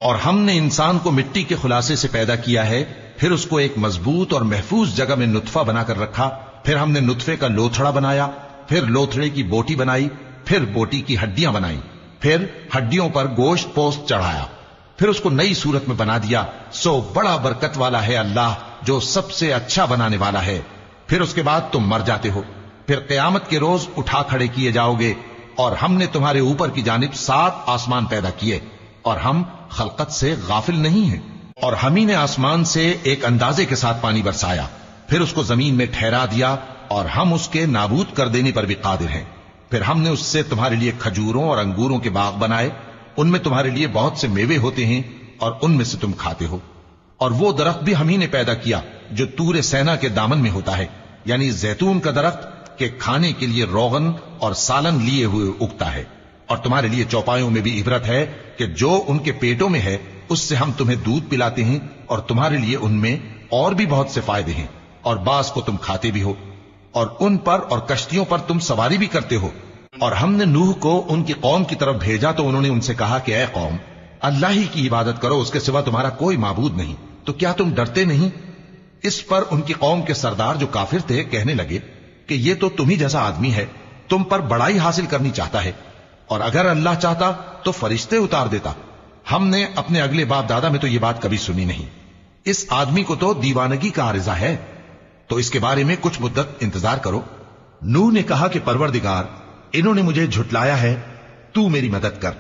اور ہم نے انسان کو مٹی کے خلاصے سے پیدا کیا ہے، پھر اس کو ایک مضبوط اور محفوظ جگہ میں نطفہ بنا کر رکھا، پھر ہم نے نطفے کا لوتھڑا بنایا، پھر لوتھڑے کی بوٹی بنائی، پھر بوٹی کی ہڈیاں بنائی، پھر ہڈیوں پر گوشت پوست چڑھایا، پھر اس کو نئی صورت میں بنا دیا۔ سو بڑا برکت والا ہے اللہ جو سب سے اچھا بنانے والا ہے۔ پھر اس کے بعد تم مر جاتے ہو، پھر قیامت کے روز اٹھا کھڑے کیے جاؤ گے، اور ہم نے تمہارے اوپر کی جانب 7 آسمان پیدا کیے، اور ہم خلقت سے غافل نہیں ہیں۔ اور ہم ہی نے آسمان سے ایک اندازے کے ساتھ پانی برسایا، پھر اس کو زمین میں ٹھہرا دیا، اور ہم اس کے نابود کر دینے پر بھی قادر ہیں۔ پھر ہم نے اس سے تمہارے لیے کھجوروں اور انگوروں کے باغ بنائے، ان میں تمہارے لیے بہت سے میوے ہوتے ہیں، اور ان میں سے تم کھاتے ہو۔ اور وہ درخت بھی ہم ہی نے پیدا کیا جو طور سینا کے دامن میں ہوتا ہے، یعنی زیتون کا درخت کہ کھانے کے لیے روغن اور سالن لیے ہوئے اگتا ہے۔ اور تمہارے لیے چوپایوں میں بھی عبرت ہے کہ جو ان کے پیٹوں میں ہے اس سے ہم تمہیں دودھ پلاتے ہیں، اور تمہارے لیے ان میں اور بھی بہت سے فائدے ہیں، اور بعض کو تم کھاتے بھی ہو، اور ان پر اور کشتیوں پر تم سواری بھی کرتے ہو۔ اور ہم نے نوح کو ان کی قوم کی طرف بھیجا تو انہوں نے ان سے کہا کہ اے قوم، اللہ ہی کی عبادت کرو، اس کے سوا تمہارا کوئی معبود نہیں، تو کیا تم ڈرتے نہیں؟ اس پر ان کی قوم کے سردار جو کافر تھے کہنے لگے کہ یہ تو تم ہی جیسا آدمی ہے، تم پر بڑائی حاصل کرنی چاہتا ہے، اور اگر اللہ چاہتا تو فرشتے اتار دیتا۔ ہم نے اپنے اگلے باپ دادا میں تو یہ بات کبھی سنی نہیں، اس آدمی کو تو دیوانگی کا عارضہ ہے، تو اس کے بارے میں کچھ مدت انتظار کرو۔ نوح نے کہا کہ پروردگار، انہوں نے مجھے جھٹلایا ہے، تو میری مدد کر۔